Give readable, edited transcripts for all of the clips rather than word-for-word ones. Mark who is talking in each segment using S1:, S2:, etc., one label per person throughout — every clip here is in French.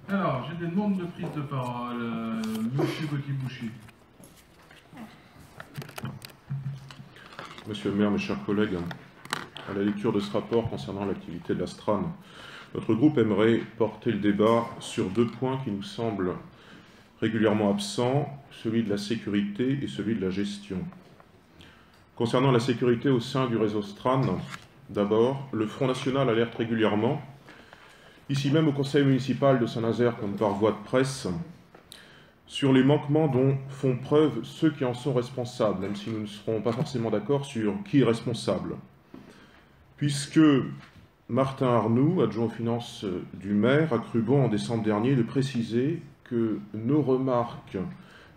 S1: Alors, j'ai des demandes de prise de parole. Monsieur Gauthier-Boucher.
S2: Monsieur le maire, mes chers collègues, à la lecture de ce rapport concernant l'activité de la STRAN, notre groupe aimerait porter le débat sur deux points qui nous semblent régulièrement absents, celui de la sécurité et celui de la gestion. Concernant la sécurité au sein du réseau STRAN, d'abord, le Front National alerte régulièrement, ici même au conseil municipal de Saint-Nazaire comme par voie de presse, sur les manquements dont font preuve ceux qui en sont responsables, même si nous ne serons pas forcément d'accord sur qui est responsable. Puisque Martin Arnoux, adjoint aux finances du maire, a cru bon en décembre dernier de préciser que nos remarques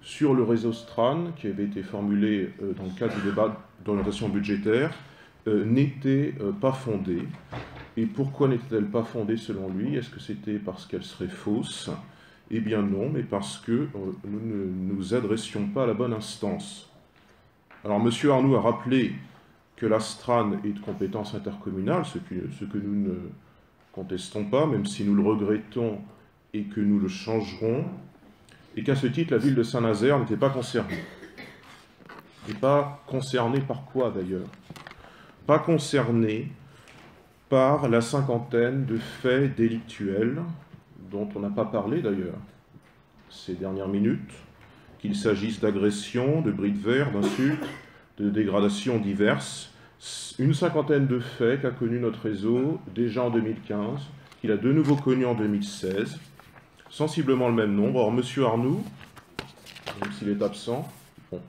S2: sur le réseau STRAN, qui avaient été formulées dans le cadre du débat d'orientation budgétaire, n'étaient pas fondées. Et pourquoi n'étaient-elles pas fondées selon lui? Est-ce que c'était parce qu'elles seraient fausses? Eh bien non, mais parce que nous ne nous adressions pas à la bonne instance. Alors M. Arnoux a rappelé que la STRAN est de compétence intercommunale, ce que nous ne contestons pas, même si nous le regrettons et que nous le changerons, et qu'à ce titre, la ville de Saint-Nazaire n'était pas concernée. Et pas concernée par quoi d'ailleurs? Pas concernée par la cinquantaine de faits délictuels dont on n'a pas parlé d'ailleurs ces dernières minutes, qu'il s'agisse d'agressions, de bris de verre, d'insultes, de dégradations diverses, une cinquantaine de faits qu'a connu notre réseau déjà en 2015, qu'il a de nouveau connu en 2016, sensiblement le même nombre. Or, M. Arnoux, même s'il est absent, bon,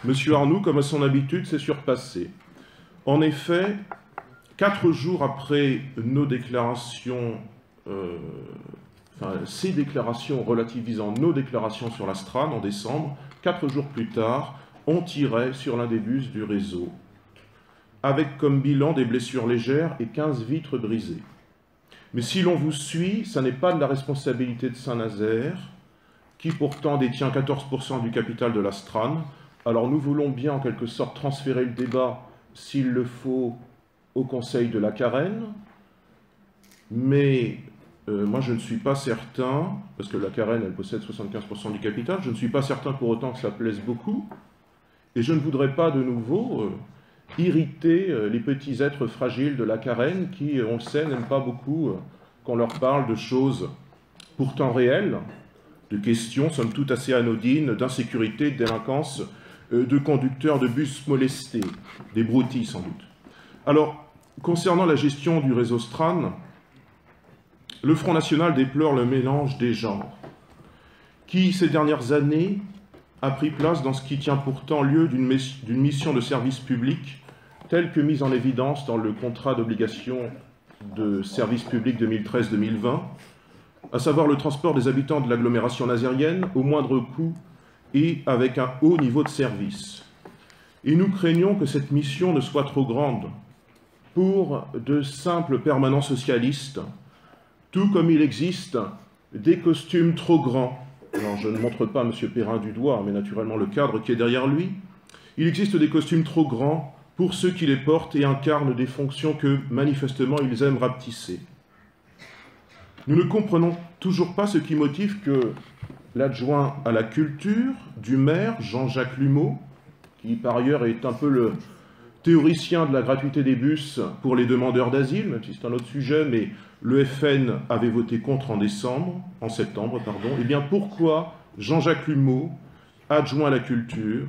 S2: M. Arnoux, comme à son habitude, s'est surpassé. En effet, 4 jours après nos déclarations, ces déclarations relativisant nos déclarations sur la STRAN en décembre, 4 jours plus tard, on tirait sur l'un des bus du réseau, avec comme bilan des blessures légères et 15 vitres brisées. Mais si l'on vous suit, ça n'est pas de la responsabilité de Saint-Nazaire, qui pourtant détient 14% du capital de la STRAN. Alors nous voulons bien en quelque sorte transférer le débat, s'il le faut, au conseil de la Carène, mais moi je ne suis pas certain, parce que la Carène elle possède 75% du capital, je ne suis pas certain pour autant que ça plaise beaucoup, et je ne voudrais pas de nouveau irriter les petits êtres fragiles de la Carène qui, on le sait, n'aiment pas beaucoup qu'on leur parle de choses pourtant réelles, de questions somme toute assez anodines, d'insécurité, de délinquance, de conducteurs de bus molestés, des broutilles sans doute. Alors, concernant la gestion du réseau STRAN, le Front National déplore le mélange des genres, qui, ces dernières années, a pris place dans ce qui tient pourtant lieu d'une mission de service public, telle que mise en évidence dans le contrat d'obligation de service public 2013-2020, à savoir le transport des habitants de l'agglomération nazérienne au moindre coût et avec un haut niveau de service. Et nous craignons que cette mission ne soit trop grande pour de simples permanents socialistes, tout comme il existe des costumes trop grands. Alors je ne montre pas M. Perrin du doigt, mais naturellement le cadre qui est derrière lui. Il existe des costumes trop grands pour ceux qui les portent et incarnent des fonctions que, manifestement, ils aiment rapetisser. Nous ne comprenons toujours pas ce qui motive que l'adjoint à la culture du maire, Jean-Jacques Lumeau, qui par ailleurs est un peu le théoricien de la gratuité des bus pour les demandeurs d'asile, même si c'est un autre sujet, mais le FN avait voté contre en septembre, eh bien pourquoi Jean-Jacques Lumeau, adjoint à la culture,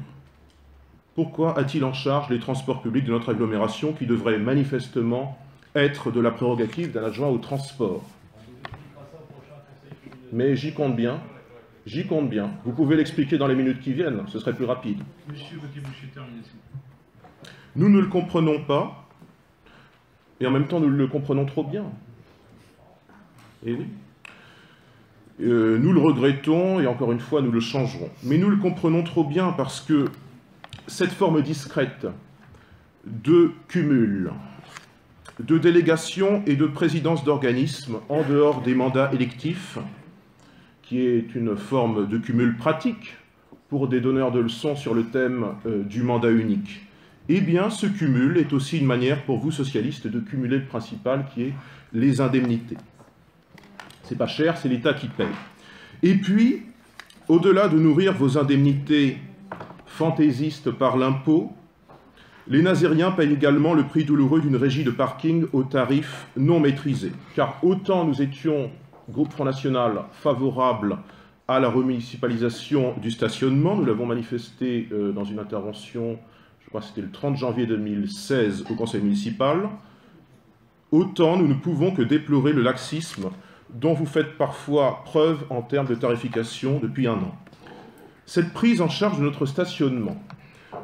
S2: pourquoi a-t-il en charge les transports publics de notre agglomération qui devraient manifestement être de la prérogative d'un adjoint au transport? Mais j'y compte bien, j'y compte bien. Vous pouvez l'expliquer dans les minutes qui viennent, ce serait plus rapide.
S1: Monsieur Gauthier-Boucher, terminez.
S2: Nous ne le comprenons pas, et en même temps nous le comprenons trop bien. Et oui. Nous le regrettons, et encore une fois nous le changerons. Mais nous le comprenons trop bien parce que cette forme discrète de cumul, de délégation et de présidence d'organismes en dehors des mandats électifs, qui est une forme de cumul pratique pour des donneurs de leçons sur le thème du mandat unique, eh bien ce cumul est aussi une manière pour vous socialistes de cumuler le principal qui est les indemnités. C'est pas cher, c'est l'État qui paye. Et puis, au-delà de nourrir vos indemnités fantaisistes par l'impôt, les Nazériens payent également le prix douloureux d'une régie de parking aux tarifs non maîtrisés. Car autant nous étions, groupe Front National, favorables à la remunicipalisation du stationnement, nous l'avons manifesté dans une intervention, je crois que c'était le 30 janvier 2016 au conseil municipal, autant nous ne pouvons que déplorer le laxisme dont vous faites parfois preuve en termes de tarification depuis 1 an. Cette prise en charge de notre stationnement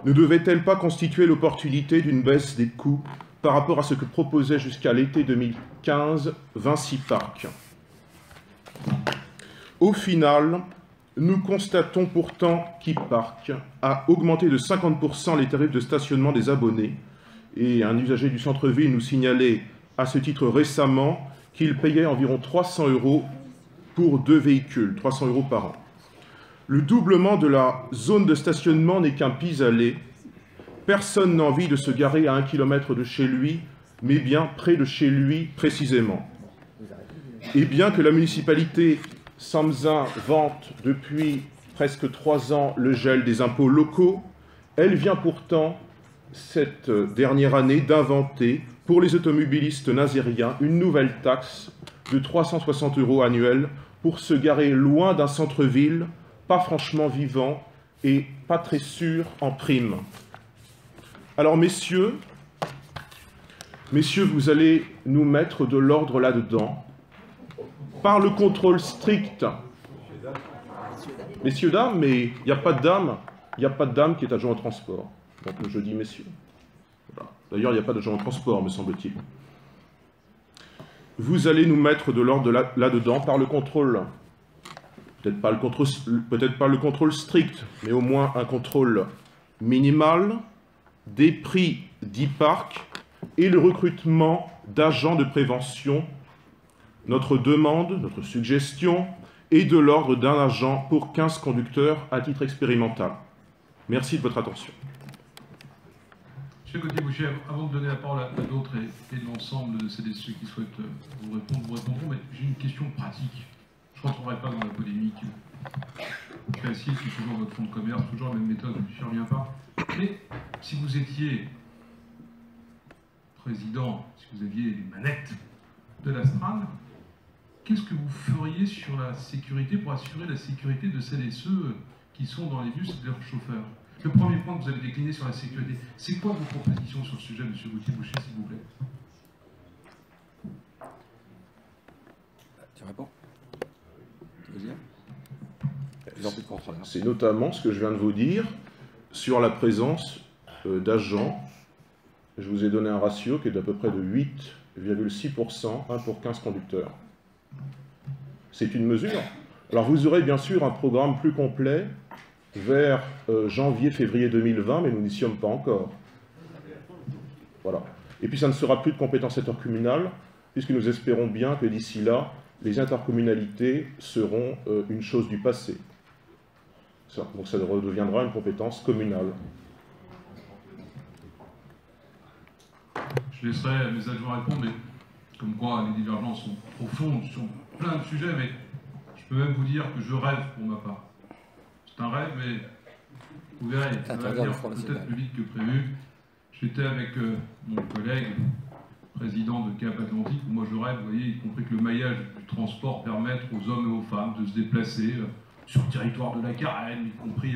S2: ne devait-elle pas constituer l'opportunité d'une baisse des coûts par rapport à ce que proposait jusqu'à l'été 2015 Vinci Park? Au final, nous constatons pourtant qu'e-Park a augmenté de 50% les tarifs de stationnement des abonnés, et un usager du centre-ville nous signalait à ce titre récemment qu'il payait environ 300 € pour 2 véhicules, 300 € par an. Le doublement de la zone de stationnement n'est qu'un pis-aller. Personne n'a envie de se garer à 1 km de chez lui, mais bien près de chez lui précisément. Et bien que la municipalité Samzin vante depuis presque 3 ans le gel des impôts locaux, elle vient pourtant, cette dernière année, d'inventer pour les automobilistes nazériens une nouvelle taxe de 360 € annuels pour se garer loin d'un centre-ville, pas franchement vivant et pas très sûr en prime. Alors messieurs, vous allez nous mettre de l'ordre là-dedans, par le contrôle strict. Messieurs, dames, mais il n'y a pas de dame, qui est adjoint au transport. Donc je dis messieurs. Voilà. D'ailleurs, il n'y a pas d'adjoint au transport, me semble-t-il. Vous allez nous mettre de l'ordre là-dedans par le contrôle. Peut-être pas le contrôle strict, mais au moins un contrôle minimal des prix d'e-Park et le recrutement d'agents de prévention. Notre demande, notre suggestion est de l'ordre d'un agent pour 15 conducteurs à titre expérimental. Merci de votre attention.
S1: Monsieur Gauthier-Boucher, avant de donner la parole à d'autres et l'ensemble de celles et ceux qui souhaitent vous répondront, mais j'ai une question pratique. Je ne rentrerai pas dans la polémique classique, c'est toujours votre fonds de commerce, toujours la même méthode, je n'y reviens pas. Mais si vous étiez président, si vous aviez les manettes de l'Astral, qu'est-ce que vous feriez sur la sécurité pour assurer la sécurité de celles et ceux qui sont dans les bus et de leurs chauffeurs? Le premier point que vous avez décliné sur la sécurité, c'est quoi vos propositions sur ce sujet, M. Gauthier-Boucher, s'il vous plaît?
S3: Tu réponds?
S2: C'est notamment ce que je viens de vous dire sur la présence d'agents. Je vous ai donné un ratio qui est d'à peu près de 8,6%, 1 pour 15 conducteurs. C'est une mesure. Alors vous aurez bien sûr un programme plus complet vers janvier-février 2020, mais nous n'y sommes pas encore. Voilà. Et puis ça ne sera plus de compétence intercommunale, puisque nous espérons bien que d'ici là, les intercommunalités seront une chose du passé. Donc ça redeviendra une compétence communale.
S1: Je laisserai mes adjoints répondre, mais comme quoi les divergences sont profondes sur plein de sujets, mais je peux même vous dire que je rêve pour ma part. C'est un rêve, mais vous verrez, ça va venir peut-être plus vite que prévu. J'étais avec mon collègue, président de Cap Atlantique, où moi je rêve, vous voyez, y compris que le maillage du transport permette aux hommes et aux femmes de se déplacer sur le territoire de la Carène, y compris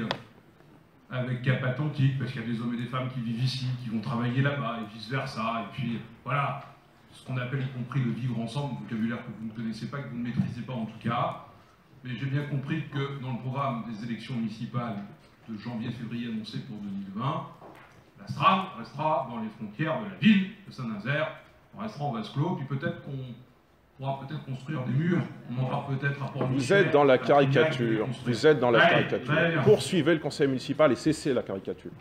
S1: avec Cap Atlantique, parce qu'il y a des hommes et des femmes qui vivent ici, qui vont travailler là-bas, et vice-versa. Et puis, voilà, ce qu'on appelle y compris le vivre ensemble, vocabulaire que vous ne connaissez pas, que vous ne maîtrisez pas en tout cas. Mais j'ai bien compris que dans le programme des élections municipales de janvier-février annoncé pour 2020, l'Astral restera dans les frontières de la ville de Saint-Nazaire, on restera en vase clos, puis peut-être qu'on pourra peut-être construire des murs, on aura peut-être à Port-Michel.
S2: Vous êtes dans la caricature, vous êtes dans la caricature. Poursuivez le conseil municipal et cessez la caricature.